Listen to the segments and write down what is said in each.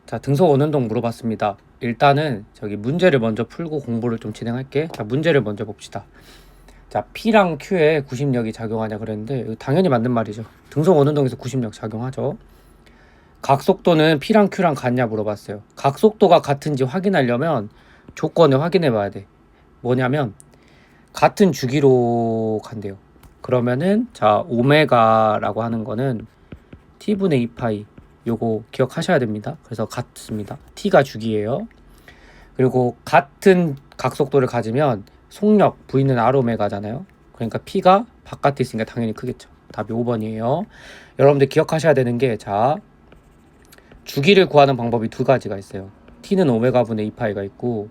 자, 등속 어느 운동 물어봤습니다. 일단은 저기 문제를 먼저 풀고 공부를 좀 진행할게. 자, 문제를 먼저 봅시다. 자, P랑 Q에 구심력이 작용하냐 그랬는데 이거 당연히 맞는 말이죠. 등속 어느 운동에서 구심력 작용하죠. 각속도는 P랑 Q랑 같냐 물어봤어요. 각속도가 같은지 확인하려면 조건을 확인해 봐야 돼. 뭐냐면 같은 주기로 간대요. 그러면은 자, 오메가라고 하는 거는 T분의 2파이 요거 기억하셔야 됩니다. 그래서 같습니다. T가 주기예요. 그리고 같은 각속도를 가지면 속력 V는 R오메가잖아요. 그러니까 P가 바깥에 있으니까 당연히 크겠죠. 답이 5번이에요. 여러분들 기억하셔야 되는 게 자, 주기를 구하는 방법이 두 가지가 있어요. T는 오메가분의 2파이가 있고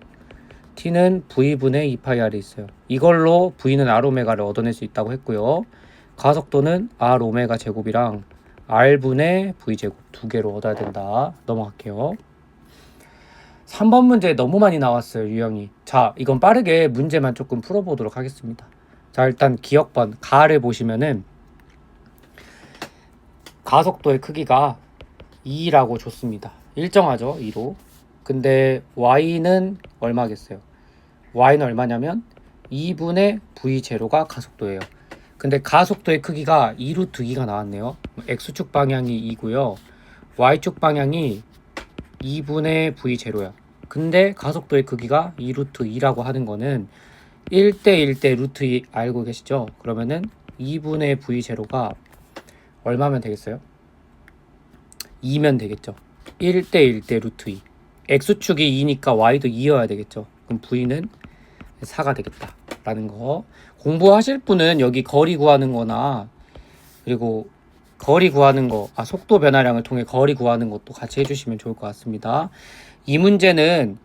T는 V분의 2파이 R이 있어요. 이걸로 V는 R오메가를 얻어낼 수 있다고 했고요. 가속도는 R오메가 제곱이랑 R분의 V제곱 두 개로 얻어야 된다. 넘어갈게요. 3번 문제 너무 많이 나왔어요, 유형이. 자, 이건 빠르게 문제만 조금 풀어보도록 하겠습니다. 자, 일단 기억번 가를 보시면은 가속도의 크기가 2라고 줬습니다. 일정하죠, 2로. 근데 y는 얼마겠어요? y는 얼마냐면 2분의 v0가 가속도예요. 근데 가속도의 크기가 2루트 2가 나왔네요. x축 방향이 2고요. y축 방향이 2분의 v0야. 근데 가속도의 크기가 2루트 2라고 하는 거는 1대 1대 루트 2 알고 계시죠? 그러면은 2분의 v0가 얼마면 되겠어요? 2면 되겠죠. 1대 1대 루트 2. x축이 2니까 y도 2여야 되겠죠. 그럼 v는 4가 되겠다 라는 거. 공부하실 분은 여기 거리 구하는 거나 그리고 거리 구하는 거, 속도 변화량을 통해 거리 구하는 것도 같이 해주시면 좋을 것 같습니다. 이 문제는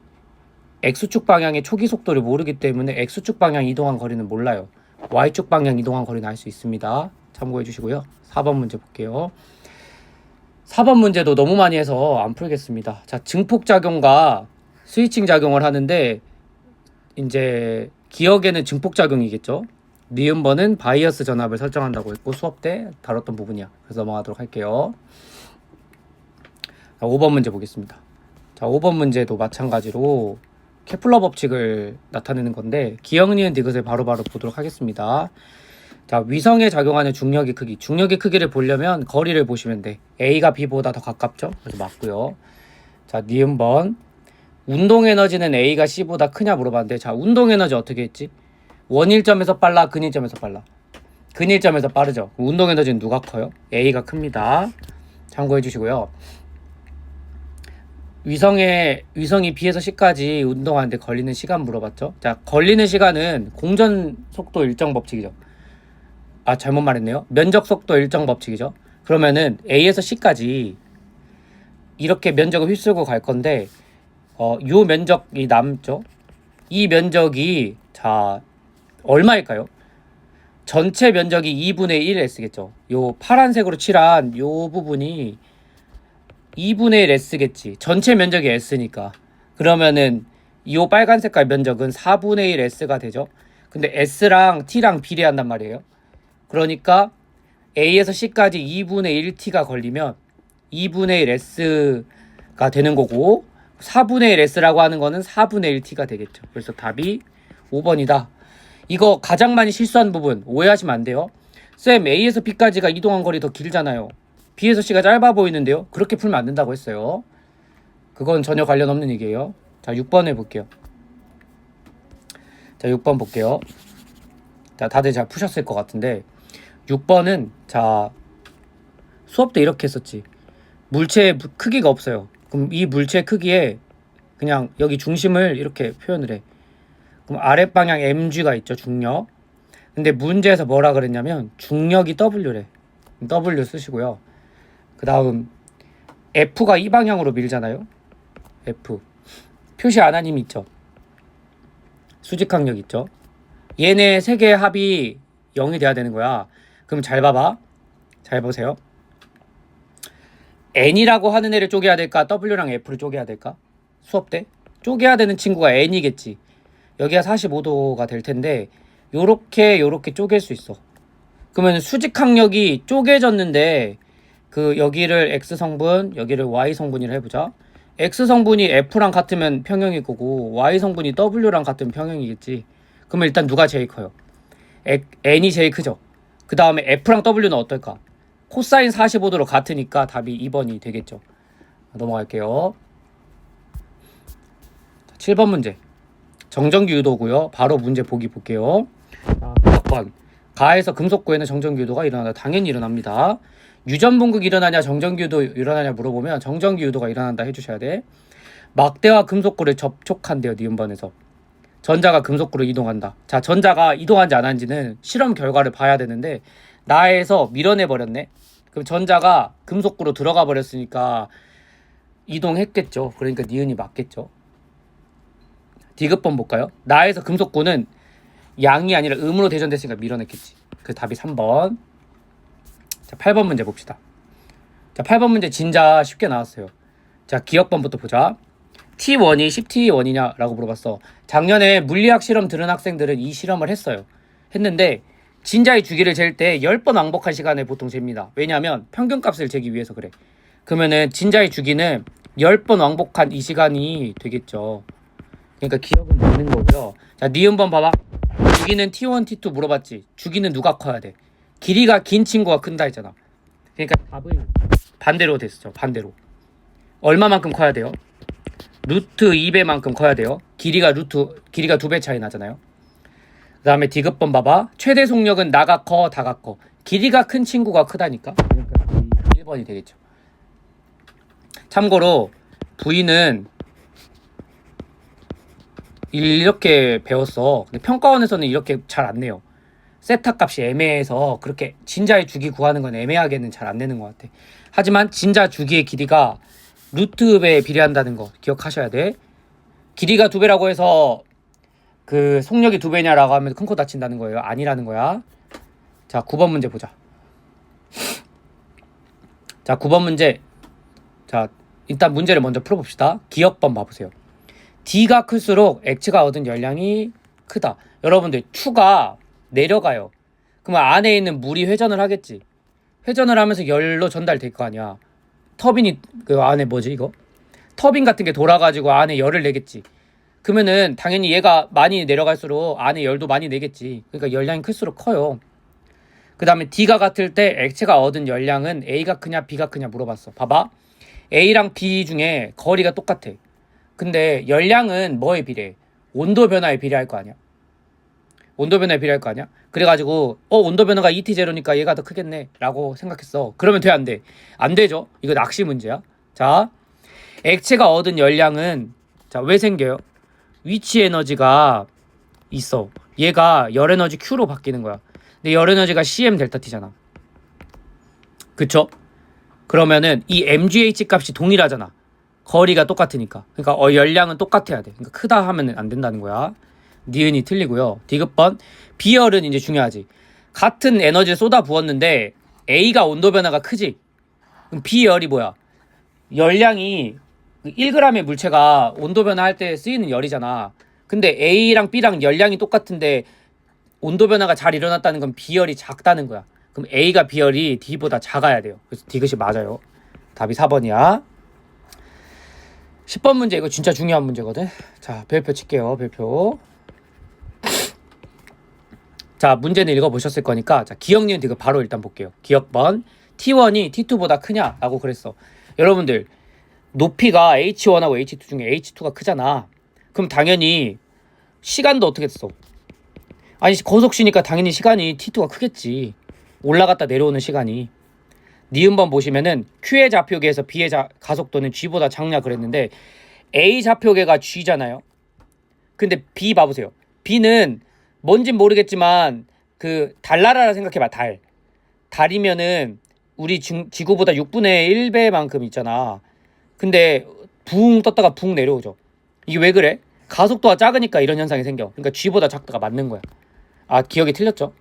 x축 방향의 초기 속도를 모르기 때문에 x축 방향 이동한 거리는 몰라요. y축 방향 이동한 거리는 알 수 있습니다. 참고해 주시고요. 4번 문제 볼게요. 4번 문제도 너무 많이 해서 안 풀겠습니다. 자, 증폭작용과 스위칭 작용을 하는데 이제 기억에는 증폭작용이겠죠. 니은번은 바이어스 전압을 설정한다고 했고 수업 때 다뤘던 부분이야. 그래서 넘어가도록 할게요. 자, 5번 문제 보겠습니다. 자, 5번 문제도 마찬가지로 케플러 법칙을 나타내는 건데 기억, 니은, 디귿을 바로바로 보도록 하겠습니다. 자, 위성에 작용하는 중력의 크기. 중력의 크기를 보려면 거리를 보시면 돼. A가 B보다 더 가깝죠? 그래서 맞고요. 자, 니은번 운동 에너지는 A가 C보다 크냐 물어봤는데 자, 운동 에너지 어떻게 했지? 원일점에서 빨라, 근일점에서 빨라? 근일점에서 빠르죠. 운동 에너지는 누가 커요? A가 큽니다. 참고해 주시고요. 위성이 B에서 C까지 운동하는데 걸리는 시간 물어봤죠. 자, 걸리는 시간은 공전 속도 일정 법칙이죠. 잘못 말했네요. 면적 속도 일정 법칙이죠. 그러면은 A에서 C까지 이렇게 면적을 휩쓸고 갈 건데 요 면적이 남죠. 이 면적이 자 얼마일까요? 전체 면적이 2분의 1 S겠죠. 요 파란색으로 칠한 요 부분이 2분의 1 S겠지. 전체 면적이 S니까. 그러면은 요 빨간 색깔 면적은 4분의 1 S가 되죠. 근데 S랑 T랑 비례한단 말이에요. 그러니까 A에서 C까지 2분의 1T가 걸리면 2분의 1S가 되는 거고 4분의 1S라고 하는 거는 4분의 1T가 되겠죠. 그래서 답이 5번이다. 이거 가장 많이 실수한 부분 오해하시면 안 돼요. 쌤, A에서 B까지가 이동한 거리 더 길잖아요. B에서 C가 짧아 보이는데요. 그렇게 풀면 안 된다고 했어요. 그건 전혀 관련 없는 얘기예요. 자, 6번 해볼게요. 자, 6번 볼게요. 자, 다들 잘 푸셨을 것 같은데 6번은 자, 수업 때 이렇게 했었지. 물체의 크기가 없어요. 그럼 이 물체 크기에 그냥 여기 중심을 이렇게 표현을 해. 그럼 아랫방향 mg가 있죠, 중력. 근데 문제에서 뭐라 그랬냐면 중력이 W래. W 쓰시고요. 그 다음 F가 이 방향으로 밀잖아요. F. 표시 안 한 힘 있죠. 수직항력 있죠. 얘네 세 개의 합이 0이 돼야 되는 거야. 그럼 잘 봐봐. 잘 보세요. N이라고 하는 애를 쪼개야 될까? W랑 F를 쪼개야 될까? 수업 때? 쪼개야 되는 친구가 N이겠지. 여기가 45도가 될 텐데 요렇게 쪼갤 수 있어. 그러면 수직항력이 쪼개졌는데 그 여기를 X 성분, 여기를 Y 성분이라 해보자. X 성분이 F랑 같으면 평형일 거고 Y 성분이 W랑 같으면 평형이겠지. 그러면 일단 누가 제일 커요? N이 제일 크죠. 그 다음에 F랑 W는 어떨까? 코사인 45도로 같으니까 답이 2번이 되겠죠. 넘어갈게요. 7번 문제. 정전기 유도고요. 바로 문제 보기 볼게요. 자, 1번. 가에서 금속구에는 정전기 유도가 일어난다. 당연히 일어납니다. 유전분극 일어나냐 정전기 유도 일어나냐 물어보면 정전기 유도가 일어난다 해주셔야 돼. 막대와 금속구를 접촉한대요. 니은번에서. 전자가 금속구로 이동한다. 자, 전자가 이동한지 안 한지는 실험 결과를 봐야 되는데 나에서 밀어내 버렸네. 그럼 전자가 금속구로 들어가 버렸으니까 이동했겠죠. 그러니까 니은이 맞겠죠. 디귿번 볼까요? 나에서 금속구는 양이 아니라 음으로 대전됐으니까 밀어냈겠지. 그 답이 3번. 자, 8번 문제 봅시다. 자, 8번 문제 진짜 쉽게 나왔어요. 자, 기억번부터 보자. T1이 10T1이냐 라고 물어봤어. 작년에 물리학 실험 들은 학생들은 이 실험을 했어요. 했는데 진자의 주기를 잴 때 10번 왕복한 시간을 보통 잽니다. 왜냐하면 평균값을 재기 위해서 그래. 그러면은 진자의 주기는 10번 왕복한 이 시간이 되겠죠. 그러니까 기억은 맞는 거고요. 자, 니은번 봐봐. 주기는 T1, T2 물어봤지. 주기는 누가 커야 돼? 길이가 긴 친구가 큰다 했잖아. 그러니까 답을 반대로 됐죠. 반대로. 얼마만큼 커야 돼요? 루트 2배만큼 커야 돼요. 기리가 2배 차이 나잖아요. 그 다음에 디귿번 봐봐. 최대 속력은 나가 커, 다가 커. 길이가 큰 친구가 크다니까. 그러니까 1번이 되겠죠. 참고로 V는 이렇게 배웠어. 근데 평가원에서는 이렇게 잘 안 내요. 세타 값이 애매해서 그렇게 진자의 주기 구하는 건 애매하게는 잘 안 내는 것 같아. 하지만 진자 주기의 길이가 루트배에 비례한다는 거 기억하셔야 돼. 길이가 2배라고 해서 그 속력이 2배냐라고 하면 큰 코 다친다는 거예요. 아니라는 거야. 자, 9번 문제 보자. 자, 9번 문제. 자, 일단 문제를 먼저 풀어봅시다. 기억번 봐보세요. D가 클수록 액체가 얻은 열량이 크다. 여러분들 추가 내려가요. 그러면 안에 있는 물이 회전을 하겠지. 회전을 하면서 열로 전달될 거 아니야. 터빈이 그 안에 뭐지 이거? 터빈 같은 게 돌아가지고 안에 열을 내겠지. 그러면은 당연히 얘가 많이 내려갈수록 안에 열도 많이 내겠지. 그러니까 열량이 클수록 커요. 그 다음에 D가 같을 때 액체가 얻은 열량은 A가 크냐 B가 크냐 물어봤어. 봐봐. A랑 B 중에 거리가 똑같아. 근데 열량은 뭐에 비례해? 온도 변화에 비례할 거 아니야. 온도 변화에 비례할 거 아니야. 그래가지고 온도 변화가 ET0니까 얘가 더 크겠네 라고 생각했어. 그러면 돼 안 돼? 안 되죠. 이거 낚시 문제야. 자, 액체가 얻은 열량은 자, 왜 생겨요? 위치 에너지가 있어. 얘가 열 에너지 Q로 바뀌는 거야. 근데 열 에너지가 CM 델타 T잖아. 그쵸? 그러면은 이 MGH 값이 동일하잖아. 거리가 똑같으니까. 그러니까 열량은 똑같아야 돼. 그러니까 크다 하면 안 된다는 거야. 니은이 틀리고요. 디귿번. B열은 이제 중요하지. 같은 에너지를 쏟아 부었는데 A가 온도 변화가 크지. 그럼 B열이 뭐야? 열량이 1g의 물체가 온도 변화할 때 쓰이는 열이잖아. 근데 A랑 B랑 열량이 똑같은데 온도 변화가 잘 일어났다는 건 B열이 작다는 거야. 그럼 A가 B열이 D보다 작아야 돼요. 그래서 디귿이 맞아요. 답이 4번이야. 10번 문제 이거 진짜 중요한 문제거든. 자, 별표 칠게요. 별표. 자, 문제는 읽어보셨을 거니까 자, 기억, 니은, 디귿 바로 일단 볼게요. 기억번. T1이 T2보다 크냐? 라고 그랬어. 여러분들 높이가 H1하고 H2 중에 H2가 크잖아. 그럼 당연히 시간도 어떻게 써? 아니 고속시니까 당연히 시간이 T2가 크겠지. 올라갔다 내려오는 시간이. 니은번 보시면은 Q의 좌표계에서 B의 가속도는 G보다 작냐 그랬는데 A 좌표계가 G잖아요. 근데 B 봐보세요. B는 뭔진 모르겠지만 그 달나라라 생각해봐. 달이면은 우리 지구보다 6분의 1배만큼 있잖아. 근데 붕 떴다가 붕 내려오죠. 이게 왜 그래? 가속도가 작으니까 이런 현상이 생겨. 그러니까 G보다 작다가 맞는 거야. 아, 기억이 틀렸죠?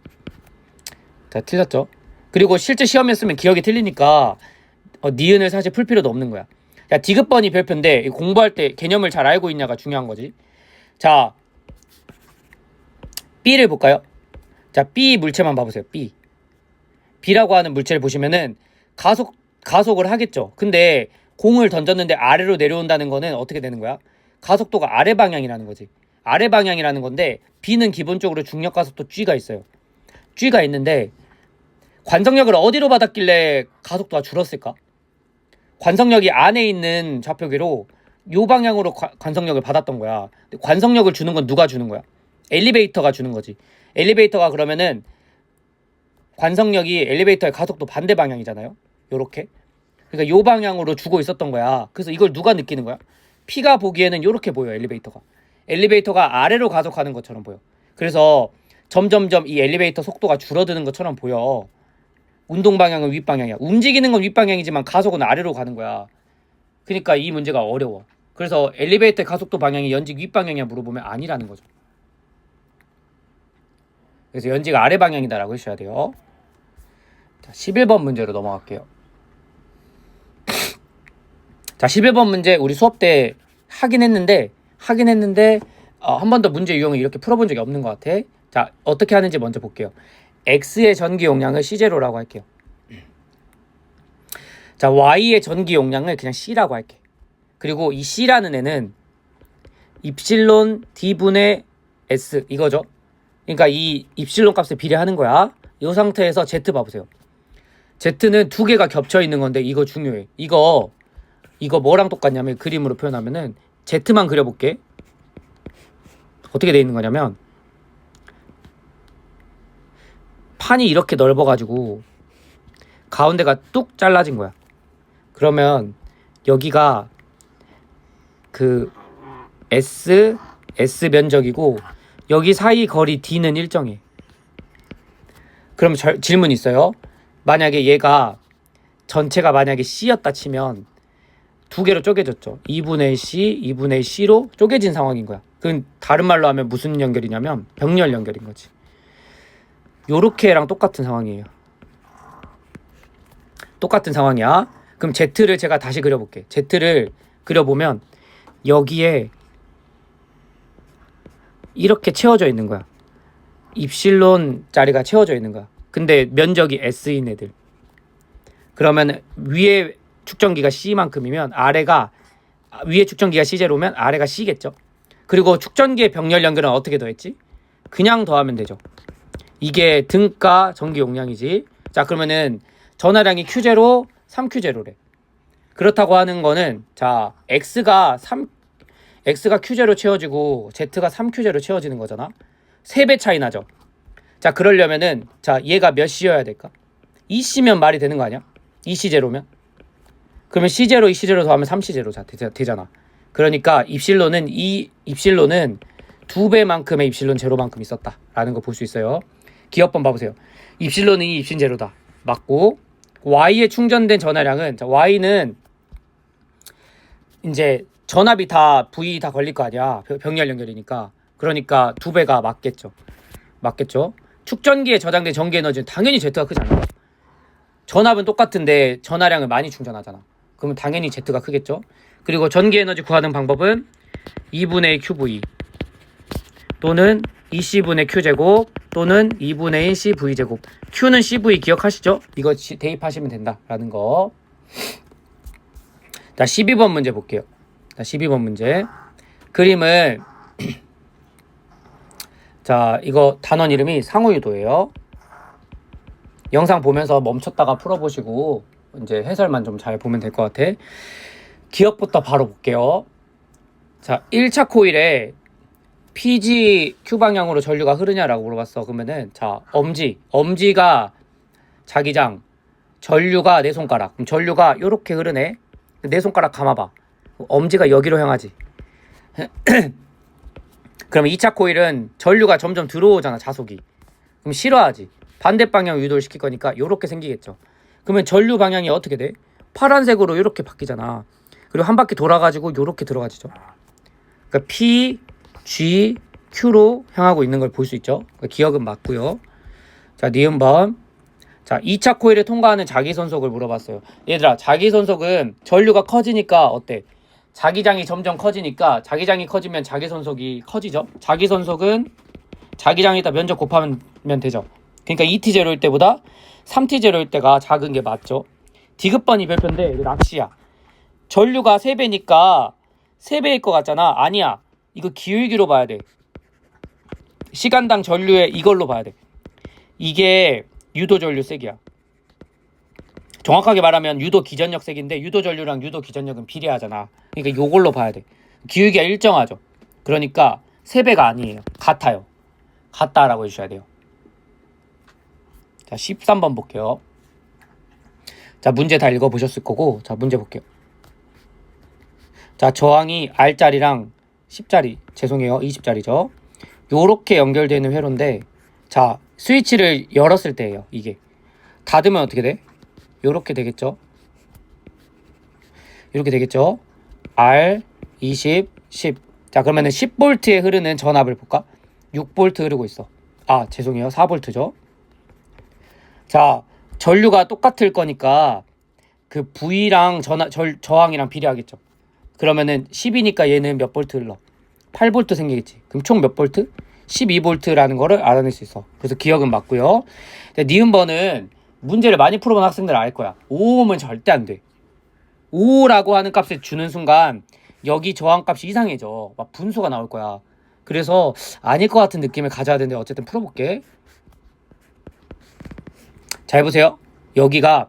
자, 틀렸죠? 그리고 실제 시험했으면 기억이 틀리니까 니은을 사실 풀 필요도 없는 거야. 야, 디귿번이 별표인데 공부할 때 개념을 잘 알고 있냐가 중요한 거지. 자, B를 볼까요? 자, B 물체만 봐보세요. B라고 하는 물체를 보시면은 가속을 하겠죠. 근데 공을 던졌는데 아래로 내려온다는 거는 어떻게 되는 거야? 가속도가 아래 방향이라는 거지. 아래 방향이라는 건데 B는 기본적으로 중력 가속도 G가 있어요. G가 있는데 관성력을 어디로 받았길래 가속도가 줄었을까? 관성력이 안에 있는 좌표계로 요 방향으로 관성력을 받았던 거야. 관성력을 주는 건 누가 주는 거야? 엘리베이터가 주는 거지. 엘리베이터가 그러면은 관성력이 엘리베이터의 가속도 반대 방향이잖아요. 요렇게. 그러니까 요 방향으로 주고 있었던 거야. 그래서 이걸 누가 느끼는 거야? P가 보기에는 요렇게 보여, 엘리베이터가. 엘리베이터가 아래로 가속하는 것처럼 보여. 그래서 점점점 이 엘리베이터 속도가 줄어드는 것처럼 보여. 운동 방향은 윗방향이야. 움직이는 건 윗방향이지만 가속은 아래로 가는 거야. 그러니까 이 문제가 어려워. 그래서 엘리베이터의 가속도 방향이 연직 윗방향이냐 물어보면 아니라는 거죠. 그래서 연직 아래 방향이다라고 해주셔야 돼요. 자, 11번 문제로 넘어갈게요. 자, 11번 문제 우리 수업 때 하긴 했는데 한 번도 문제 유형을 이렇게 풀어본 적이 없는 것 같아. 자, 어떻게 하는지 먼저 볼게요. X의 전기 용량을 C0라고 할게요. 자, Y의 전기 용량을 그냥 C라고 할게. 그리고 이 C라는 애는 입실론 D분의 S 이거죠. 그러니까 이 입실론 값에 비례하는 거야. 이 상태에서 Z 봐보세요. Z는 두 개가 겹쳐 있는 건데 이거 중요해. 이거 뭐랑 똑같냐면 그림으로 표현하면은 Z만 그려볼게. 어떻게 돼 있는 거냐면 판이 이렇게 넓어가지고 가운데가 뚝 잘라진 거야. 그러면 여기가 그 S 면적이고 여기 사이 거리 D는 일정해. 그럼 질문 있어요. 만약에 얘가 전체가 만약에 C였다 치면 두 개로 쪼개졌죠. 2분의 C, 2분의 C로 쪼개진 상황인 거야. 그건 다른 말로 하면 무슨 연결이냐면 병렬 연결인 거지. 요렇게랑 똑같은 상황이에요. 똑같은 상황이야. 그럼 Z를 제가 다시 그려볼게. Z를 그려보면 여기에 이렇게 채워져 있는 거야. 입실론 짜리가 채워져 있는 거야. 근데 면적이 S인 애들. 그러면 위에 축전기가 C만큼이면 위에 축전기가 C0면 아래가 C겠죠. 그리고 축전기의 병렬 연결은 어떻게 더했지? 그냥 더하면 되죠. 이게 등가 전기 용량이지. 자, 그러면은 전하량이 Q0, 3Q0래. 그렇다고 하는 거는 자, X가 Q0 채워지고 Z가 3Q0 채워지는 거잖아. 3배 차이 나죠. 자, 그러려면은 자, 얘가 몇 C여야 될까? 2C면 말이 되는 거 아니야? 2C0면? 그러면 C0, 2C0 더하면 3C0 되잖아. 그러니까 입실론은 2배만큼의 입실론 제로만큼 있었다라는 거 볼 수 있어요. 기억번 봐보세요. 입실론은 2, 입신 제로다. 맞고 Y에 충전된 전하량은 자, Y는 이제 전압이 다 V 다 걸릴 거 아니야. 병렬 연결이니까. 그러니까 2배가 맞겠죠. 축전기에 저장된 전기 에너지는 당연히 Z가 크지 않아요. 전압은 똑같은데 전하량을 많이 충전하잖아. 그러면 당연히 Z가 크겠죠. 그리고 전기 에너지 구하는 방법은 2분의 QV 또는 2C분의 Q제곱 또는 2분의 1 CV제곱. Q는 CV 기억하시죠? 이거 대입하시면 된다라는 거. 자, 12번 문제 볼게요. 자, 12번 문제. 그림을 자, 이거 단원 이름이 상호유도예요. 영상 보면서 멈췄다가 풀어보시고 이제 해설만 좀 잘 보면 될 것 같아. 기억부터 바로 볼게요. 자, 1차 코일에 PG Q 방향으로 전류가 흐르냐라고 물어봤어. 그러면은 자, 엄지가 자기장, 전류가 내 손가락. 그럼 전류가 이렇게 흐르네. 내 손가락 감아봐. 엄지가 여기로 향하지. 그러면 2차 코일은 전류가 점점 들어오잖아, 자속이. 그럼 싫어하지. 반대 방향 유도를 시킬 거니까 이렇게 생기겠죠. 그러면 전류 방향이 어떻게 돼? 파란색으로 이렇게 바뀌잖아. 그리고 한 바퀴 돌아가지고 이렇게 들어가지죠. 그러니까 P, G, Q로 향하고 있는 걸 볼 수 있죠. 그러니까 기억은 맞고요. 자, 니은번. 자, 2차 코일에 통과하는 자기선속을 물어봤어요. 얘들아, 자기선속은 전류가 커지니까 어때? 자기장이 점점 커지니까 자기장이 커지면 자기선속이 커지죠. 자기선속은 자기장에다 면적 곱하면 되죠. 그러니까 2T0일 때보다 3T0일 때가 작은 게 맞죠. 디귿번 이별표인데 이거 낚시야. 전류가 3배니까 3배일 것 같잖아. 아니야. 이거 기울기로 봐야 돼. 시간당 전류에 이걸로 봐야 돼. 이게 유도 전류 색이야. 정확하게 말하면 유도 기전력 색인데 유도 전류랑 유도 기전력은 비례하잖아. 그러니까 요걸로 봐야 돼. 기울기가 일정하죠. 그러니까 3배가 아니에요. 같아요. 같다라고 해주셔야 돼요. 자, 13번 볼게요. 자, 문제 다 읽어보셨을 거고, 자, 문제 볼게요. 자, 저항이 R자리랑 10자리, 죄송해요, 20자리죠. 요렇게 연결되어 있는 회로인데, 자, 스위치를 열었을 때예요, 이게. 닫으면 어떻게 돼? 요렇게 되겠죠? 이렇게 되겠죠? R, 20, 10. 자, 그러면은 10V에 흐르는 전압을 볼까? 6V 흐르고 있어. 아, 죄송해요, 4V죠. 자, 전류가 똑같을 거니까 그 V랑 저항이랑 비례하겠죠. 그러면은 10이니까 얘는 몇 볼트 흘러? 8V 생기겠지. 그럼 총 몇 볼트? 12V라는 거를 알아낼 수 있어. 그래서 기억은 맞고요. 니은번은 문제를 많이 풀어본 학생들 알 거야. 5ohm은 절대 안 돼. 5라고 하는 값을 주는 순간 여기 저항값이 이상해져. 막 분수가 나올 거야. 그래서 아닐 것 같은 느낌을 가져야 되는데 어쨌든 풀어볼게. 잘 보세요. 여기가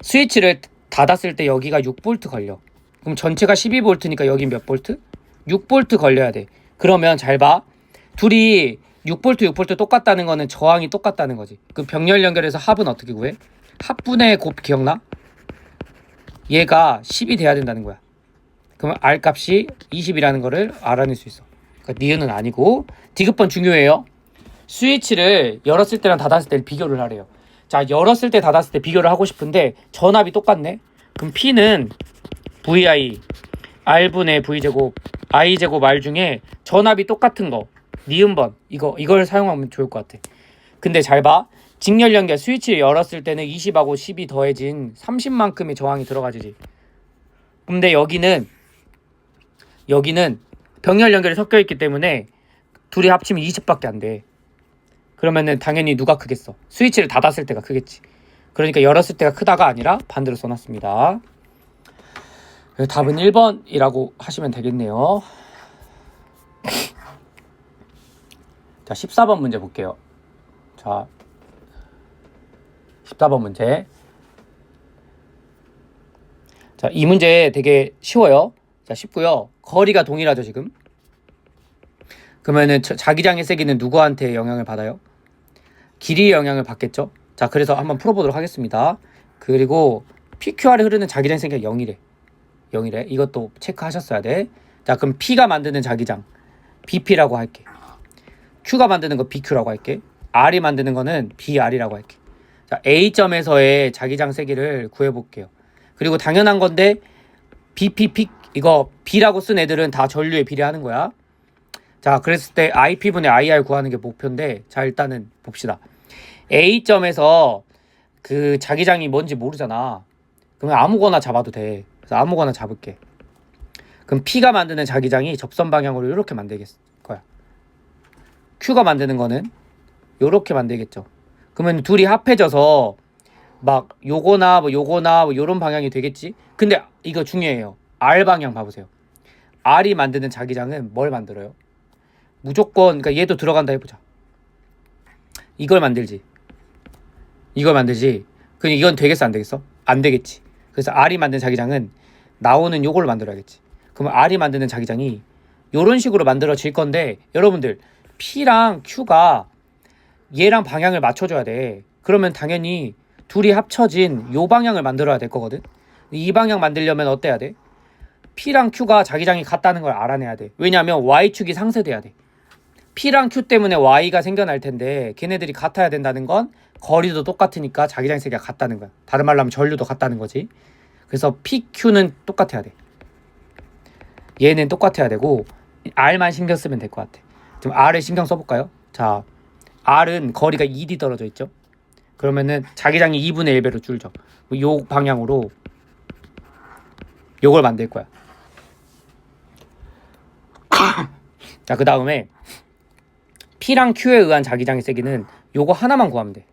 스위치를 닫았을 때 여기가 6V 걸려. 그럼 전체가 12V니까 여긴 몇 볼트? 6V 걸려야 돼. 그러면 잘 봐. 둘이 6V, 6V 똑같다는 거는 저항이 똑같다는 거지. 그 병렬 연결해서 합은 어떻게 구해? 합분의 곱 기억나? 얘가 10이 돼야 된다는 거야. 그러면 R 값이 20이라는 거를 알아낼 수 있어. 그러니까 니은은 아니고. 디귿번 중요해요. 스위치를 열었을 때랑 닫았을 때 비교를 하래요. 자, 열었을 때 닫았을 때 비교를 하고 싶은데 전압이 똑같네. 그럼 P는 VI R분의 V제곱 I제곱 R 중에 전압이 똑같은 거 니은번 이걸 사용하면 좋을 것 같아. 근데 잘 봐. 직렬 연결 스위치를 열었을 때는 20하고 10이 더해진 30만큼의 저항이 들어가지지. 근데 여기는 병렬 연결이 섞여 있기 때문에 둘이 합치면 20밖에 안 돼. 그러면은 당연히 누가 크겠어? 스위치를 닫았을 때가 크겠지. 그러니까 열었을 때가 크다가 아니라 반대로 써놨습니다. 답은 1번이라고 하시면 되겠네요. 자, 14번 문제 볼게요. 자, 14번 문제. 자, 이 문제 되게 쉬워요. 자, 쉽고요. 거리가 동일하죠, 지금. 그러면은 자기장의 세기는 누구한테 영향을 받아요? 길이의 영향을 받겠죠. 자, 그래서 한번 풀어보도록 하겠습니다. 그리고 PQR에 흐르는 자기장 세기가 0이래. 이것도 체크하셨어야 돼. 자, 그럼 P가 만드는 자기장 BP라고 할게. Q가 만드는 거 BQ라고 할게. R이 만드는 거는 BR이라고 할게. 자, A점에서의 자기장 세기를 구해볼게요. 그리고 당연한 건데 BP, 이거 B라고 쓴 애들은 다 전류에 비례하는 거야. 자, 그랬을 때 IP분의 IR 구하는 게 목표인데, 자, 일단은 봅시다. A점에서 그 자기장이 뭔지 모르잖아. 그러면 아무거나 잡아도 돼. 그래서 아무거나 잡을게. 그럼 P가 만드는 자기장이 접선 방향으로 이렇게 만들겠 거야. Q가 만드는 거는 이렇게 만들겠죠. 그러면 둘이 합해져서 막 요거나 뭐 요런 방향이 되겠지. 근데 이거 중요해요. R 방향 봐보세요. R이 만드는 자기장은 뭘 만들어요? 무조건, 그러니까 얘도 들어간다 해보자. 이걸 만들지. 그럼 이건 되겠어, 안 되겠어? 안 되겠지. 그래서 R이 만든 자기장은 나오는 요걸 만들어야겠지. 그러면 R이 만드는 자기장이 요런 식으로 만들어질 건데, 여러분들 P랑 Q가 얘랑 방향을 맞춰줘야 돼. 그러면 당연히 둘이 합쳐진 요 방향을 만들어야 될 거거든. 이 방향 만들려면 어때야 돼? P랑 Q가 자기장이 같다는 걸 알아내야 돼. 왜냐하면 Y축이 상쇄돼야 돼. P랑 Q 때문에 Y가 생겨날 텐데 걔네들이 같아야 된다는 건 거리도 똑같으니까 자기장 세기가 같다는 거야. 다른 말로 하면 전류도 같다는 거지. 그래서 PQ는 똑같아야 돼. 얘는 똑같아야 되고 R만 신경 쓰면 될 것 같아. 좀 R을 신경 써볼까요? 자, R은 거리가 2D 떨어져 있죠. 그러면은 자기장이 2분의 1배로 줄죠. 요 방향으로 요걸 만들 거야. 자, 그 다음에 P랑 Q에 의한 자기장의 세기는 요거 하나만 구하면 돼.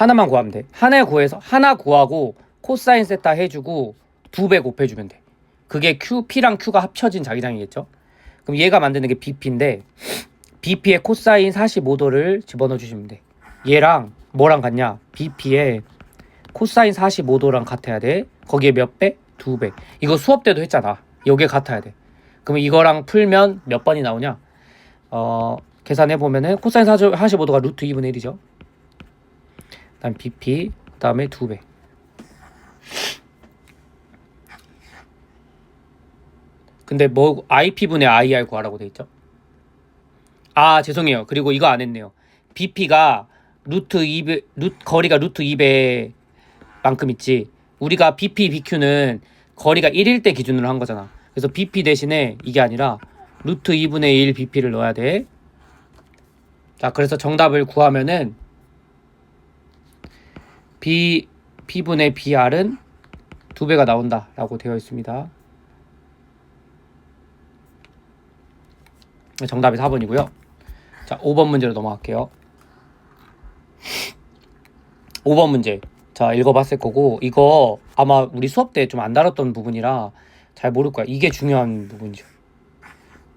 하나만 구하면 돼. 하나 구해서 하나 구하고 코사인 세타 해주고 2배 곱해주면 돼. 그게 P랑 Q가 합쳐진 자기장이겠죠. 그럼 얘가 만드는 게 BP인데 BP에 코사인 45도를 집어넣어 주시면 돼. 얘랑 뭐랑 같냐? BP에 코사인 45도랑 같아야 돼. 거기에 몇 배? 2배. 이거 수업 때도 했잖아. 여기에 같아야 돼. 그럼 이거랑 풀면 몇 번이 나오냐? 계산해 보면은 코사인 45도가 루트 2분의 1이죠. 그다음 BP, 그다음에 2배. 근데 뭐 IP분의 IR 구하라고 돼 있죠? 아, 죄송해요. 그리고 이거 안 했네요. BP가 루트 2배, 거리가 루트 2배 만큼 있지. 우리가 BP, BQ는 거리가 1일 때 기준으로 한 거잖아. 그래서 BP 대신에 이게 아니라 루트 2분의 1 BP를 넣어야 돼. 자, 그래서 정답을 구하면은 P분의 BR은 2배가 나온다 라고 되어 있습니다. 정답이 4번이고요. 자, 5번 문제로 넘어갈게요. 5번 문제. 자, 읽어봤을 거고, 이거 아마 우리 수업 때 좀 안 다뤘던 부분이라 잘 모를 거야. 이게 중요한 부분이죠.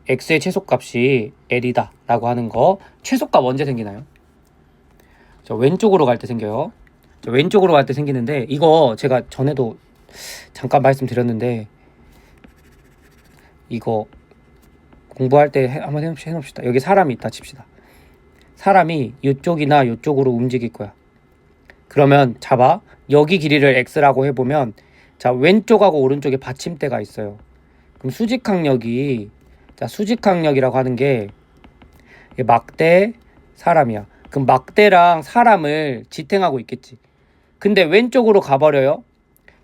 x의 최소값이 l이다 라고 하는 거. 최소값 언제 생기나요? 자, 왼쪽으로 갈 때 생겨요. 자, 왼쪽으로 갈 때 생기는데, 이거 제가 전에도 잠깐 말씀드렸는데, 이거 공부할 때 한번 해놓읍시다. 여기 사람이 있다 칩시다. 사람이 이쪽이나 이쪽으로 움직일 거야. 그러면 잡아. 여기 길이를 x라고 해보면, 자, 왼쪽하고 오른쪽에 받침대가 있어요. 그럼 수직항력이, 자, 수직항력이라고 하는 게 막대, 사람이야. 그럼 막대랑 사람을 지탱하고 있겠지. 근데 왼쪽으로 가버려요.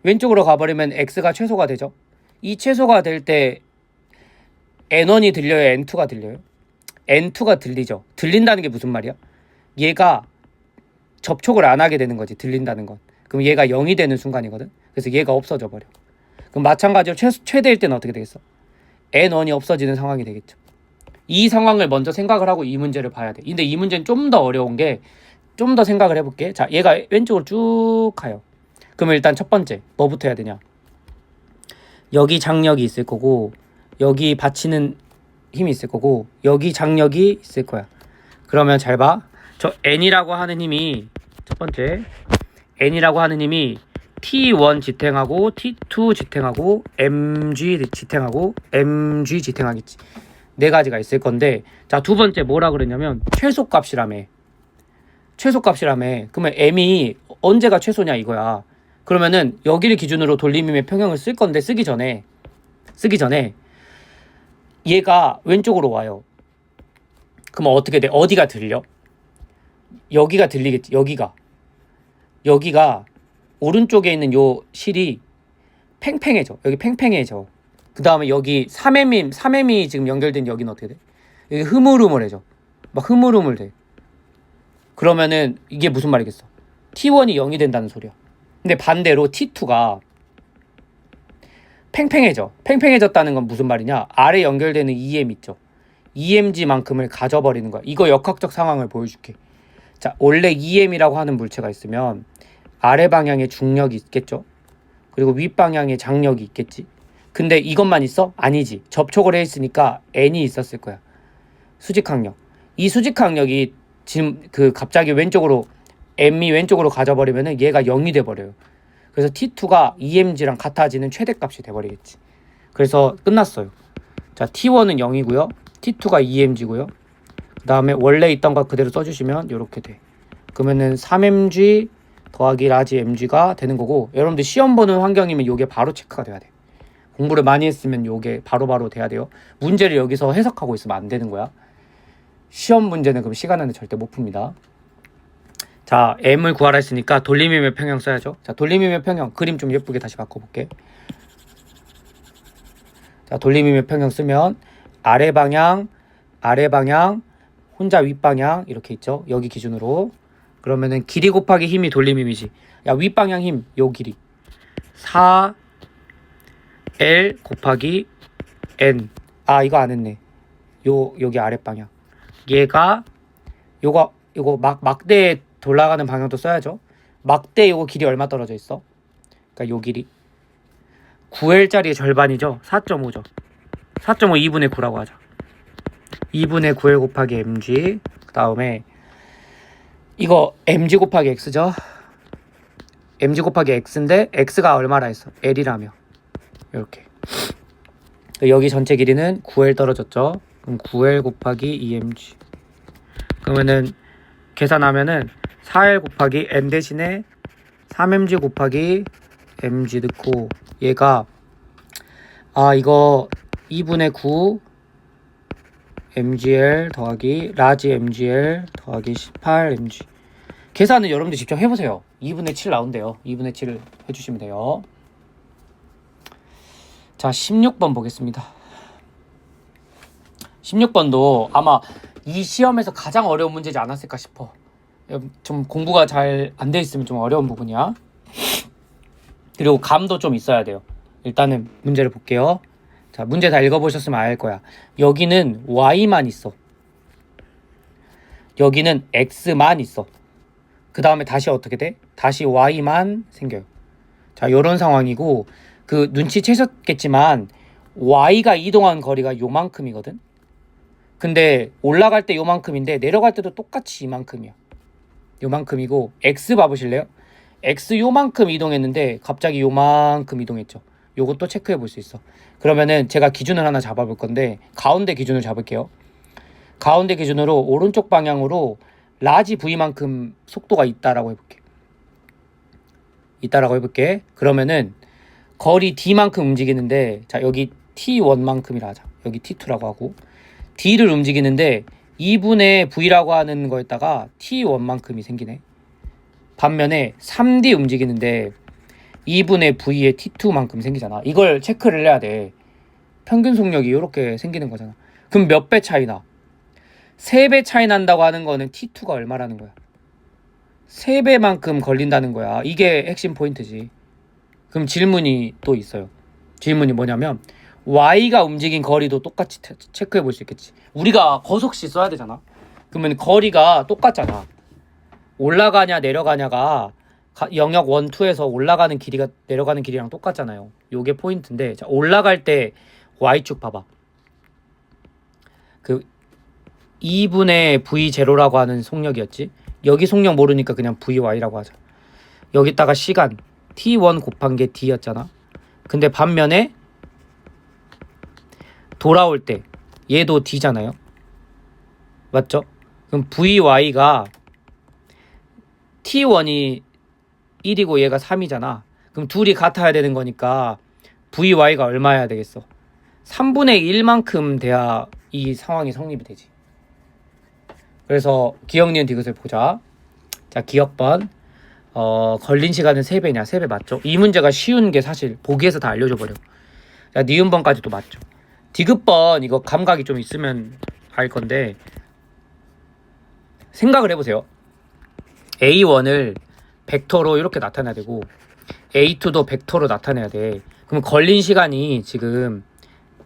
왼쪽으로 가버리면 x가 최소가 되죠. 이 최소가 될 때 N1이 들려요? N2가 들려요? N2가 들리죠. 들린다는 게 무슨 말이야? 얘가 접촉을 안 하게 되는 거지. 들린다는 건. 그럼 얘가 0이 되는 순간이거든. 그래서 얘가 없어져 버려. 그럼 마찬가지로 최대일 때는 어떻게 되겠어? N1이 없어지는 상황이 되겠죠. 이 상황을 먼저 생각을 하고 이 문제를 봐야 돼. 근데 이 문제는 좀 더 어려운 게, 좀 더 생각을 해볼게. 자, 얘가 왼쪽으로 쭉 가요. 그러면 일단 첫 번째 뭐부터 해야 되냐? 여기 장력이 있을 거고, 여기 받치는 힘이 있을 거고, 여기 장력이 있을 거야. 그러면 잘 봐. 저 N이라고 하는 힘이, 첫 번째 N이라고 하는 힘이 T1 지탱하고 T2 지탱하고 mg 지탱하고 mg 지탱하겠지. 네 가지가 있을 건데, 자, 두 번째 뭐라 그랬냐면 최소값이라며. 최소값이라며. 그러면 m이 언제가 최소냐 이거야. 그러면은 여기를 기준으로 돌림힘의 평형을 쓸 건데, 쓰기 전에 얘가 왼쪽으로 와요. 그럼 어떻게 돼? 어디가 들려? 여기가 들리겠지. 여기가 오른쪽에 있는 요 실이 팽팽해져. 여기 팽팽해져. 그 다음에 여기 3M이 지금 연결된 여기는 어떻게 돼? 여기 흐물흐물해져. 막 흐물흐물 돼. 그러면은 이게 무슨 말이겠어? T1이 0이 된다는 소리야. 근데 반대로 T2가 팽팽해져. 팽팽해졌다는 건 무슨 말이냐? 아래 연결되는 EM 있죠. EMG만큼을 가져버리는 거야. 이거 역학적 상황을 보여줄게. 자, 원래 EM이라고 하는 물체가 있으면 아래 방향에 중력이 있겠죠. 그리고 윗 방향에 장력이 있겠지. 근데 이것만 있어? 아니지. 접촉을 해 있으니까 N이 있었을 거야. 수직항력. 이 수직항력이 지금 갑자기 왼쪽으로, M이 왼쪽으로 가져버리면은 얘가 0이 돼버려요. 그래서 T2가 EMG랑 같아지는 최대값이 돼버리겠지. 그래서 끝났어요. 자, T1은 0이고요. T2가 EMG고요. 그 다음에 원래 있던 거 그대로 써주시면 이렇게 돼. 그러면은 3mg 더하기 라지 mg가 되는 거고, 여러분들 시험 보는 환경이면 요게 바로 체크가 돼야 돼. 공부를 많이 했으면 요게 바로바로 돼야 돼요. 문제를 여기서 해석하고 있으면 안 되는 거야. 시험 문제는 그럼 시간 안에 절대 못 풉니다. 자, m을 구하라 했으니까 돌림힘의 평형 써야죠. 자, 돌림힘의 평형 그림 좀 예쁘게 다시 바꿔볼게. 자, 돌림힘의 평형 쓰면 아래 방향, 혼자 윗방향 이렇게 있죠. 여기 기준으로. 그러면은 길이 곱하기 힘이 돌림힘이지. 야, 윗방향 힘, 요 길이 4L 곱하기 N. 아, 이거 안 했네. 여기 아랫방향. 얘가 요거 막대에 돌아가는 방향도 써야죠. 막대 요거 길이 얼마 떨어져 있어? 그러니까 요 길이 9L짜리의 절반이죠. 4.5죠. 4.5 2분의 9라고 하자. 2분의 9L 곱하기 mg. 그 다음에 이거 mg 곱하기 x죠. mg 곱하기 x인데 x가 얼마라 했어? L이라며. 이렇게. 여기 전체 길이는 9L 떨어졌죠. 그럼 9L 곱하기 2mg. 그러면은 계산하면은 4L 곱하기 n 대신에 3mg 곱하기 mg 넣고 얘가 이거 2분의 9 mgl 더하기 라지 mgl 더하기 18 mg. 계산은 여러분들 직접 해보세요. 2분의 7 나온대요. 2분의 7을 해주시면 돼요. 자, 16번 보겠습니다. 16번도 아마 이 시험에서 가장 어려운 문제지 않았을까 싶어. 좀 공부가 잘 안 돼 있으면 좀 어려운 부분이야. 그리고 감도 좀 있어야 돼요. 일단은 문제를 볼게요. 자, 문제 다 읽어보셨으면 알 거야. 여기는 y만 있어. 여기는 x만 있어. 그 다음에 다시 어떻게 돼? 다시 y만 생겨요. 자, 요런 상황이고 그 눈치채셨겠지만 y가 이동한 거리가 요만큼이거든. 근데 올라갈 때 요만큼인데 내려갈 때도 똑같이 이만큼이야. 요만큼이고 x 봐보실래요? x 요만큼 이동했는데 갑자기 요만큼 이동했죠. 요것도 체크해 볼 수 있어. 그러면은 제가 기준을 하나 잡아볼 건데 가운데 기준을 잡을게요. 가운데 기준으로 오른쪽 방향으로 라지 v만큼 속도가 있다라고 해볼게. 그러면은 거리 d만큼 움직이는데 자 여기 t1만큼이라 하자. 여기 t2라고 하고 d를 움직이는데 2분의 v라고 하는 거에다가 t1만큼이 생기네. 반면에 3D 움직이는데 2분의 v에 t2만큼 생기잖아. 이걸 체크를 해야 돼. 평균 속력이 이렇게 생기는 거잖아. 그럼 몇 배 차이 나? 3배 차이 난다고 하는 거는 t2가 얼마라는 거야? 3배만큼 걸린다는 거야. 이게 핵심 포인트지. 그럼 질문이 또 있어요. 질문이 뭐냐면 y가 움직인 거리도 똑같이 체크해 볼 수 있겠지. 우리가 거속시 써야 되잖아. 그러면 거리가 똑같잖아. 올라가냐 내려가냐가 영역 1, 2에서 올라가는 길이가 내려가는 길이랑 똑같잖아요. 요게 포인트인데 자, 올라갈 때 y축 봐봐. 그 2분의 v0라고 하는 속력이었지. 여기 속력 모르니까 그냥 vy라고 하자. 여기다가 시간 t1 곱한 게 d였잖아. 근데 반면에 돌아올 때 얘도 d잖아요. 맞죠? 그럼 vy가 t1이 1이고 얘가 3이잖아. 그럼 둘이 같아야 되는 거니까 vy가 얼마여야 되겠어? 3분의 1만큼 돼야 이 상황이 성립이 되지. 그래서 기억, 니은, 디귿을 보자. 자, 기억번. 걸린 시간은 3배냐? 3배 맞죠? 이 문제가 쉬운 게 사실 보기에서 다 알려줘 버려. 자, 니은번까지도 맞죠. 디귿번 이거 감각이 좀 있으면 알 건데 생각을 해보세요. A1을 벡터로 이렇게 나타내야 되고 A2도 벡터로 나타내야 돼. 그럼 걸린 시간이 지금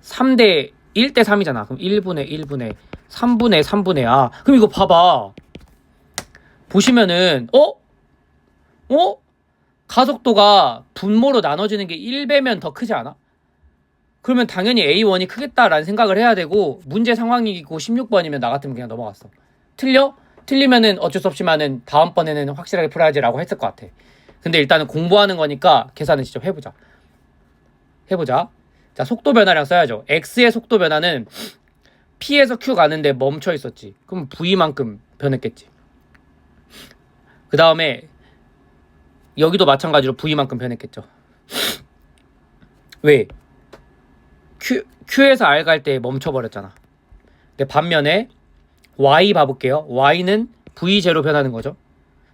3대 1대 3이잖아. 그럼 1분의 1분의 3분의 3분의 그럼 이거 봐봐. 보시면은 가속도가 분모로 나눠지는 게 1배면 더 크지 않아? 그러면 당연히 A1이 크겠다라는 생각을 해야 되고 문제 상황이고 16번이면 나 같으면 그냥 넘어갔어. 틀려? 틀리면은 어쩔 수 없지만은 다음번에는 확실하게 풀어야지라고 했을 것 같아. 근데 일단은 공부하는 거니까 계산을 직접 해보자. 자, 속도 변화량 써야죠. X의 속도 변화는 P에서 Q 가는데 멈춰 있었지. 그럼 V만큼 변했겠지. 그 다음에 여기도 마찬가지로 V만큼 변했겠죠. 왜? Q에서 R 갈 때 멈춰버렸잖아. 근데 반면에 Y 봐볼게요. Y는 V0 변하는 거죠.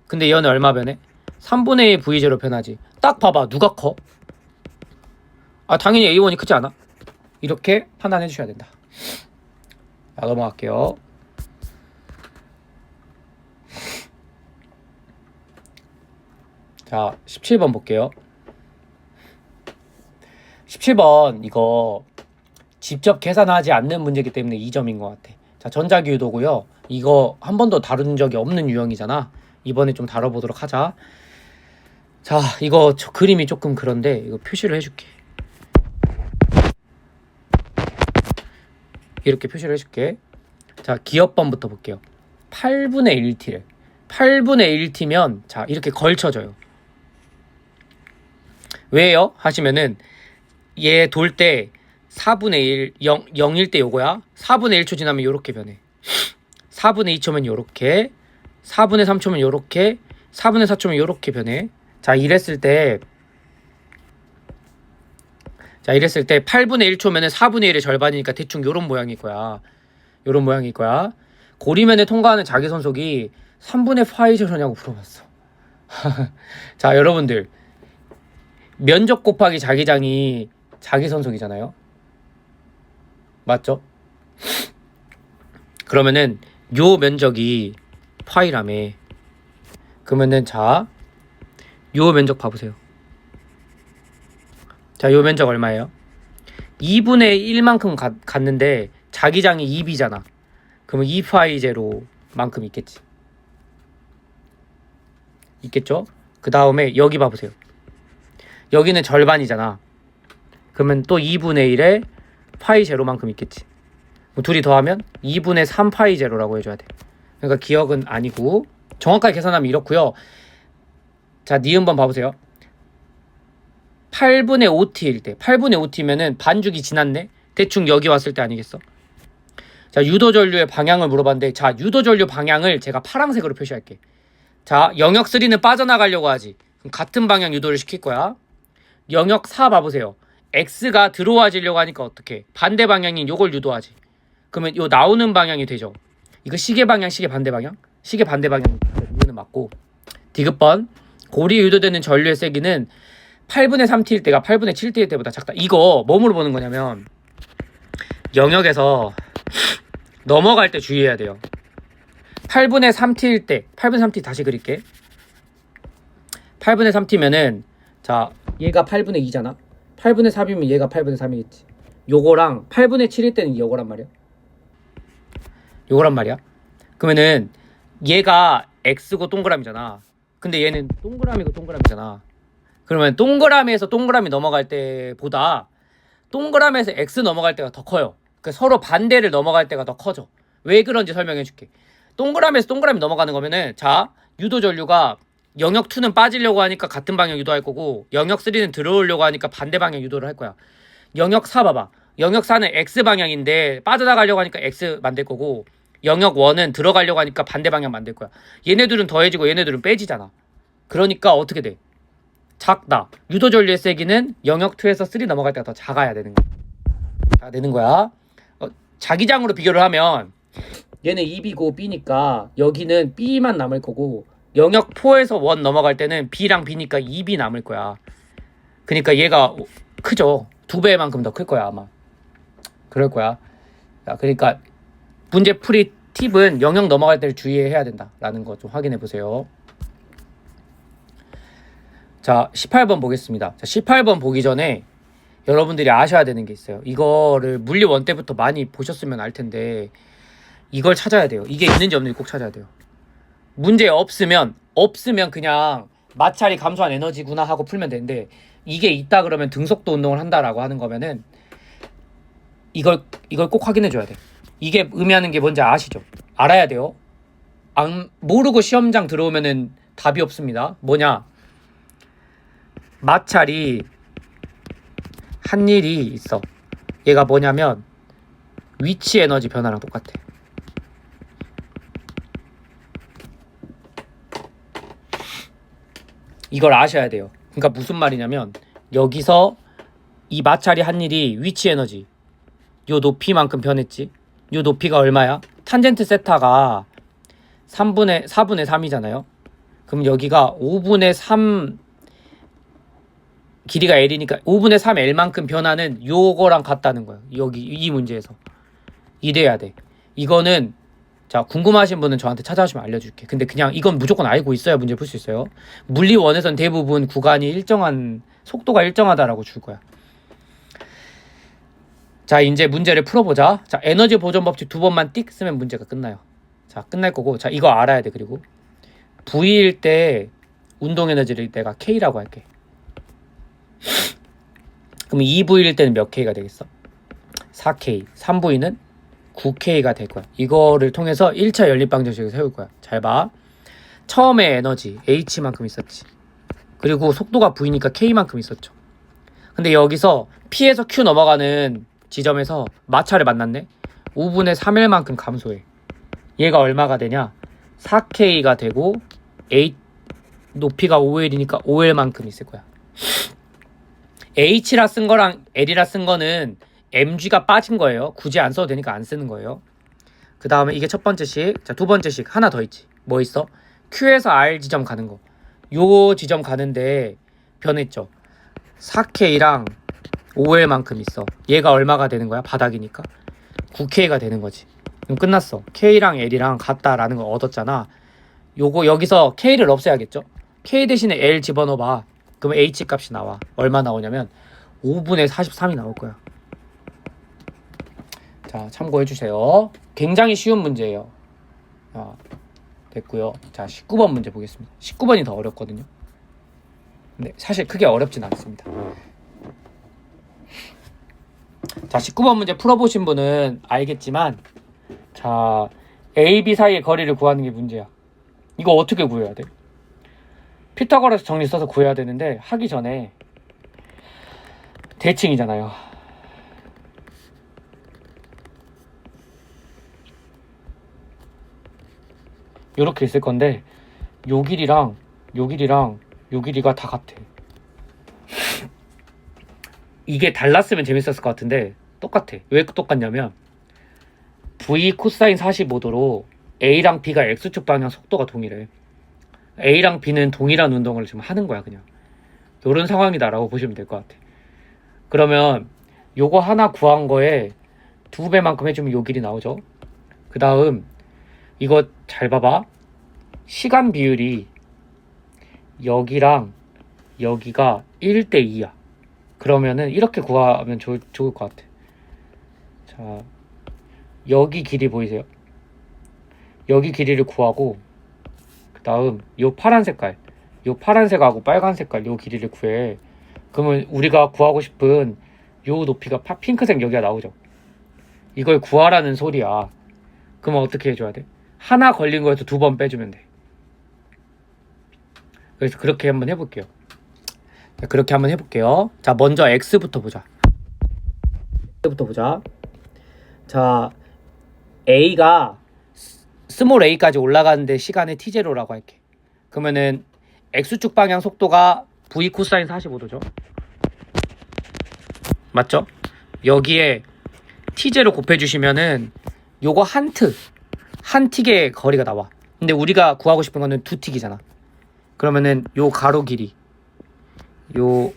근데 얘는 얼마 변해? 3분의 1 V0 변하지. 딱 봐봐. 누가 커? 당연히 A1이 크지 않아? 이렇게 판단해 주셔야 된다. 자, 넘어갈게요. 자, 17번 볼게요. 17번 이거 직접 계산하지 않는 문제이기 때문에 2점인 것 같아. 자, 전자기유도고요. 이거 한 번도 다룬 적이 없는 유형이잖아. 이번에 좀 다뤄보도록 하자. 자, 이거 그림이 조금 그런데 이거 표시를 해줄게. 이렇게 표시를 해줄게. 자, 기업번부터 볼게요. 8분의 1t를 8분의 1t면 자 이렇게 걸쳐져요. 왜요? 하시면은 얘 돌 때 4분의 1, 0일 때 요거야. 4분의 1초 지나면 요렇게 변해. 4분의 2초면 요렇게, 4분의 3초면 요렇게, 4분의 4초면 요렇게 변해. 자, 이랬을 때 8분의 1초면은 4분의 1의 절반이니까 대충 요런 모양일 거야. 요런 모양일 거야. 고리면에 통과하는 자기선속이 3분의 파이 제로냐고 물어봤어. 자, 여러분들 면적 곱하기 자기장이 자기선속이잖아요. 맞죠? 그러면은 요 면적이 파이라며. 그러면은 자, 요 면적 봐보세요. 자, 요 면적 얼마예요? 2분의 1만큼 갔는데 자기장이 2b잖아. 그러면 2파이 제로만큼 있겠지. 있겠죠? 그 다음에 여기 봐보세요. 여기는 절반이잖아. 그러면 또 2분의 1에 파이 제로만큼 있겠지. 뭐 둘이 더하면 2분의 3 파이 제로라고 해줘야 돼. 그러니까 기억은 아니고 정확하게 계산하면 이렇고요. 자, 니은번 봐보세요. 8분의 5t일 때 8분의 5t면은 반죽이 지났네. 대충 여기 왔을 때 아니겠어? 자, 유도전류의 방향을 물어봤는데 자, 유도전류 방향을 제가 파란색으로 표시할게. 자, 영역 3는 빠져나가려고 하지. 그럼 같은 방향 유도를 시킬 거야. 영역 4 봐보세요. X가 들어와지려고 하니까 어떻게? 반대 방향인 요걸 유도하지. 그러면 요 나오는 방향이 되죠. 이거 시계 방향, 시계 반대 방향? 시계 반대 방향 이거는 맞고. 디귿번 고리 유도되는 전류의 세기는 8분의 3t일 때가 8분의 7t일 때보다 작다. 이거 뭐으로 보는 거냐면 영역에서 넘어갈 때 주의해야 돼요. 8분의 3t일 때 8분의 3t 다시 그릴게. 8분의 3t면은 자, 얘가 8분의 2잖아. 8분의 3이면 얘가 8분의 3이겠지. 요거랑 8분의 7일 때는 요거란 말이야. 요거란 말이야. 그러면은 얘가 x고 동그라미잖아. 근데 얘는 동그라미고 동그라미잖아. 그러면 동그라미에서 동그라미 넘어갈 때보다 동그라미에서 x 넘어갈 때가 더 커요. 그러니까 서로 반대를 넘어갈 때가 더 커져. 왜 그런지 설명해 줄게. 동그라미에서 동그라미 넘어가는 거면은 자, 유도 전류가 영역 2는 빠지려고 하니까 같은 방향 유도할 거고 영역 3는 들어오려고 하니까 반대 방향 유도를 할 거야. 영역 4 봐봐. 영역 4는 x 방향인데 빠져나가려고 하니까 x 만들 거고 영역 1은 들어가려고 하니까 반대 방향 만들 거야. 얘네들은 더해지고 얘네들은 빼지잖아. 그러니까 어떻게 돼? 작다. 유도 전류의 세기는 영역 2에서 3 넘어갈 때가 더 작아야 되는 거야. 자, 되는 거야. 자기장으로 비교를 하면 얘는 2B고 B니까 여기는 B만 남을 거고 영역 4에서 1 넘어갈 때는 B랑 B니까 2B 남을 거야. 그러니까 얘가 크죠. 2배만큼 더 클 거야 아마. 그럴 거야. 자, 그러니까 문제 풀이 팁은 영역 넘어갈 때를 주의해야 된다라는 거 좀 확인해 보세요. 자, 18번 보겠습니다. 자, 18번 보기 전에 여러분들이 아셔야 되는 게 있어요. 이거를 물리 1 때부터 많이 보셨으면 알 텐데 이걸 찾아야 돼요. 이게 있는지 없는지 꼭 찾아야 돼요. 문제 없으면 그냥 마찰이 감소한 에너지구나 하고 풀면 되는데 이게 있다 그러면 등속도 운동을 한다라고 하는 거면은 이걸 꼭 확인해 줘야 돼. 이게 의미하는 게 뭔지 아시죠? 알아야 돼요. 모르고 시험장 들어오면은 답이 없습니다. 뭐냐? 마찰이 한 일이 있어. 얘가 뭐냐면 위치 에너지 변화랑 똑같아. 이걸 아셔야 돼요. 그러니까 무슨 말이냐면 여기서 이 마찰이 한 일이 위치 에너지 요 높이만큼 변했지. 요 높이가 얼마야? 탄젠트 세타가 4분의 3이잖아요. 그럼 여기가 5분의 3 길이가 L이니까 5분의 3 L만큼 변하는 요거랑 같다는 거예요. 여기 이 문제에서. 이래야 돼. 이거는 자, 궁금하신 분은 저한테 찾아오시면 알려줄게. 근데 그냥 이건 무조건 알고 있어야 문제 풀 수 있어요. 물리 1에선 대부분 구간이 일정한 속도가 일정하다라고 줄 거야. 자, 이제 문제를 풀어보자. 자, 에너지 보존 법칙 2번만 띡 쓰면 문제가 끝나요. 자, 끝날 거고. 자, 이거 알아야 돼. 그리고 V일 때 운동 에너지를 내가 K라고 할게. 그럼 2V일 때는 몇 K가 되겠어? 4K. 3V는 9K가 될 거야. 이거를 통해서 1차 연립방정식을 세울 거야. 잘 봐. 처음에 에너지 H만큼 있었지. 그리고 속도가 V니까 K만큼 있었죠. 근데 여기서 P에서 Q 넘어가는 지점에서 마찰을 만났네. 5분의 3일만큼 감소해. 얘가 얼마가 되냐? 4K가 되고 H 높이가 5L이니까 5L만큼 있을 거야. H라 쓴 거랑 L이라 쓴 거는 mg가 빠진 거예요. 굳이 안 써도 되니까 안 쓰는 거예요. 그 다음에 이게 첫 번째 식. 자, 두 번째 식 하나 더 있지. 뭐 있어? Q에서 R 지점 가는 거. 요 지점 가는데 변했죠. 4K랑 5L만큼 있어. 얘가 얼마가 되는 거야? 바닥이니까 9K가 되는 거지. 그럼 끝났어. K랑 L이랑 같다라는 걸 얻었잖아. 요거 여기서 K를 없애야겠죠? K 대신에 L 집어넣어봐. 그럼 H 값이 나와. 얼마 나오냐면 5분의 43이 나올 거야. 자, 참고해주세요. 굉장히 쉬운 문제예요. 됐고요. 자, 19번 문제 보겠습니다. 19번이 더 어렵거든요. 근데 사실 크게 어렵진 않습니다. 자, 19번 문제 풀어보신 분은 알겠지만, 자, A, B 사이의 거리를 구하는 게 문제야. 이거 어떻게 구해야 돼? 피타고라스 정리 써서 구해야 되는데 하기 전에 대칭이잖아요. 요렇게 있을 건데 요 길이랑 요 길이랑 요 길이가 다 같아. 이게 달랐으면 재밌었을 것 같은데 똑같아. 왜 똑같냐면 V 코사인 45도로 A랑 B가 X축 방향 속도가 동일해. A랑 B는 동일한 운동을 지금 하는 거야. 그냥 요런 상황이다라고 보시면 될 것 같아. 그러면 요거 하나 구한 거에 2배만큼 해주면 요 길이 나오죠. 그 다음 이거 잘 봐봐. 시간 비율이 여기랑 여기가 1대2야. 그러면은 이렇게 구하면 좋을 것 같아. 자, 여기 길이 보이세요? 여기 길이를 구하고 그 다음 요 파란 색하고 빨간 색깔 요 길이를 구해. 그러면 우리가 구하고 싶은 요 높이가 핑크색 여기가 나오죠. 이걸 구하라는 소리야. 그러면 어떻게 해줘야 돼? 하나 걸린 거에서 2번 빼주면 돼. 그래서 그렇게 한번 해볼게요. 자, 그렇게 한번 해볼게요. 자, 먼저 X부터 보자. 자, A가 스몰 a까지 올라가는데 시간을 t0라고 할게. 그러면은 x축 방향 속도가 v 코사인 45도죠. 맞죠? 여기에 t0 곱해주시면은 요거 한 틱의 거리가 나와. 근데 우리가 구하고 싶은 거는 2틱이잖아. 그러면은 요 가로 길이 요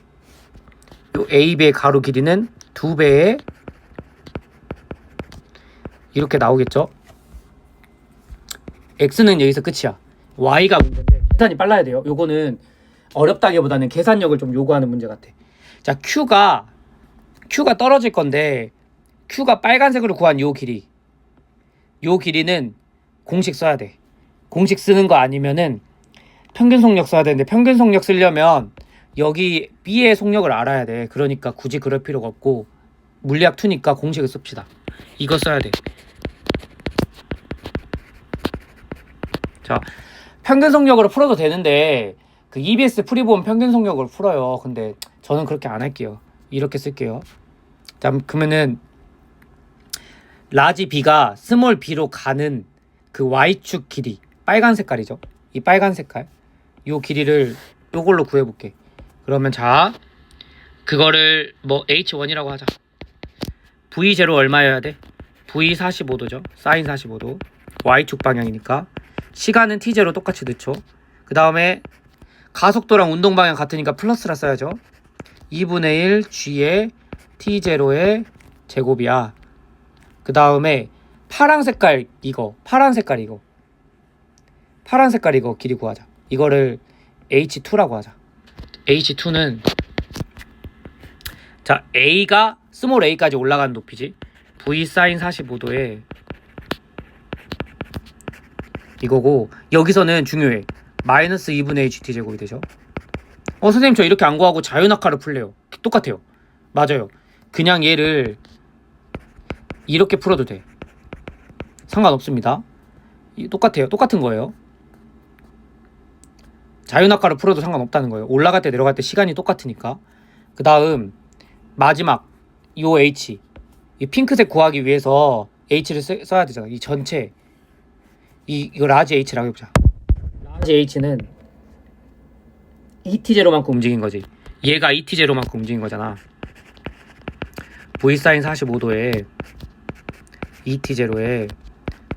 AB의 가로 길이는 2배에 이렇게 나오겠죠? X는 여기서 끝이야. Y가 문제인데 계산이 빨라야 돼요. 요거는 어렵다기보다는 계산력을 좀 요구하는 문제 같아. 자, Q가 떨어질 건데 Q가 빨간색으로 구한 요 길이는 공식 써야 돼. 공식 쓰는 거 아니면은 평균 속력 써야 되는데 평균 속력 쓰려면 여기 B의 속력을 알아야 돼. 그러니까 굳이 그럴 필요가 없고 물리학 2니까 공식을 씁시다. 이거 써야 돼. 자, 평균 속력으로 풀어도 되는데 그 EBS 프리본 평균 속력으로 풀어요. 근데 저는 그렇게 안 할게요. 이렇게 쓸게요. 자, 그러면은 라지 B가 스몰 B로 가는 그 Y축 길이 빨간 색깔이죠. 이 빨간 색깔 요 길이를 요걸로 구해볼게. 그러면 자, 그거를 뭐 H1이라고 하자. V0 얼마여야 돼? V 45도죠. 사인 45도. Y축 방향이니까. 시간은 t0 똑같이 넣죠. 그 다음에 가속도랑 운동 방향 같으니까 플러스라 써야죠. 2분의 1 g의 t0의 제곱이야. 그 다음에 파란 색깔 이거 길이 구하자. 이거를 H2라고 하자. H2는 자, A가 스몰 a까지 올라가는 높이지. V 사인 45도에 이거고, 여기서는 중요해. 마이너스 2분의 a GT제곱이 되죠. 선생님 저 이렇게 안 구하고 자유낙하를 풀래요. 똑같아요. 맞아요. 그냥 얘를 이렇게 풀어도 돼. 상관없습니다. 똑같아요. 똑같은 거예요. 자유낙하를 풀어도 상관없다는 거예요. 올라갈 때 내려갈 때 시간이 똑같으니까. 그 다음 마지막 요 H, 이 핑크색 구하기 위해서 H를 써야 되잖아. 이 전체 이거 라지 H라고 해보자. 라지 H는 ET0만큼 움직인 거지. 얘가 ET0만큼 움직인 거잖아. V 사인 45도에 ET0에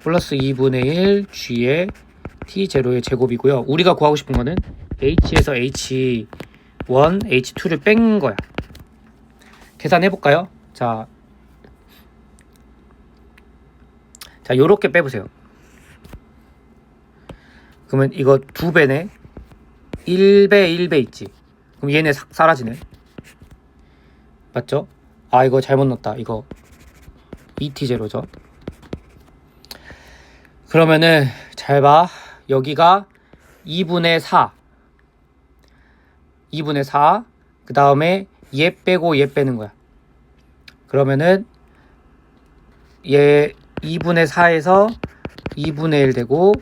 플러스 2분의 1 G의 T0의 제곱이고요. 우리가 구하고 싶은 거는 H에서 H1, H2를 뺀 거야. 계산해볼까요? 자, 요렇게 빼보세요. 그러면 이거 2배네. 1배 1배 있지. 그럼 얘네 사라지네. 맞죠? 아, 이거 잘못 넣었다. 이거 ET0죠. 그러면은 잘 봐. 여기가 2분의 4. 2분의 4. 그 다음에 얘 빼고 얘 빼는 거야. 그러면은 얘 2분의 4에서 2분의 1 되고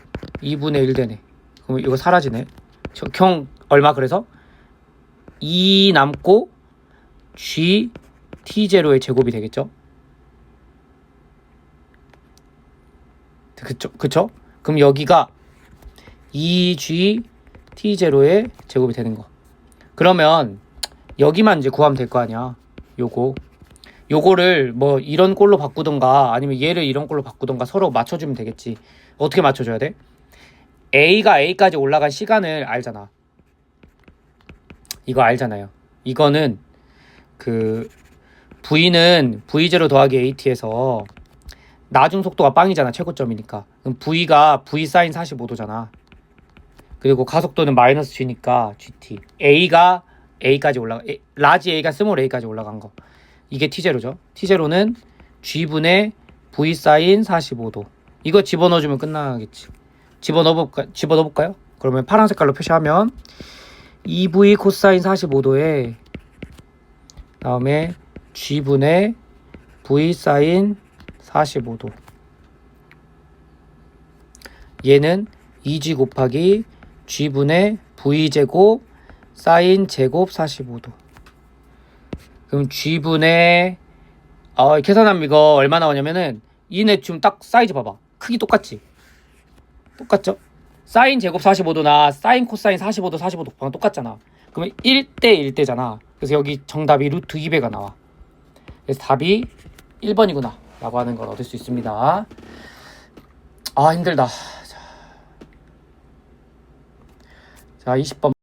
2분의 1 되네. 그럼 이거 사라지네. 형 얼마 그래서? 2 남고 G T0의 제곱이 되겠죠? 그쵸? 그럼 여기가 2G T0의 제곱이 되는 거. 그러면 여기만 이제 구하면 될 거 아니야. 요거를 뭐 이런 꼴로 바꾸던가 아니면 얘를 이런 꼴로 바꾸던가 서로 맞춰주면 되겠지. 어떻게 맞춰줘야 돼? A가 A까지 올라간 시간을 알잖아. 이거 알잖아요. 이거는 그 V는 V0 더하기 AT에서 나중 속도가 빵이잖아. 최고점이니까. 그럼 V가 V 사인 45도잖아. 그리고 가속도는 마이너스 G니까 GT. A가 A까지 라지 A가 스몰 A까지 올라간 거. 이게 T0죠. T0는 G분의 V 사인 45도. 이거 집어넣어주면 끝나겠지. 집어넣어볼까요? 그러면 파란 색깔로 표시하면 2V 코사인 45도에 다음에 G분의 V 사인 45도. 얘는 2G 곱하기 G분의 V제곱 사인 제곱 45도. 그럼 G분의 계산하면 이거 얼마 나오냐면은 얘네 지금 딱 사이즈 봐봐. 크기 똑같지? 똑같죠? 사인 제곱 45도나 사인 코사인 45도 45도 곱하면 똑같잖아. 그러면 1대 1대잖아. 그래서 여기 정답이 루트 2배가 나와. 그래서 답이 1번이구나 라고 하는 걸 얻을 수 있습니다. 아, 힘들다. 자 20번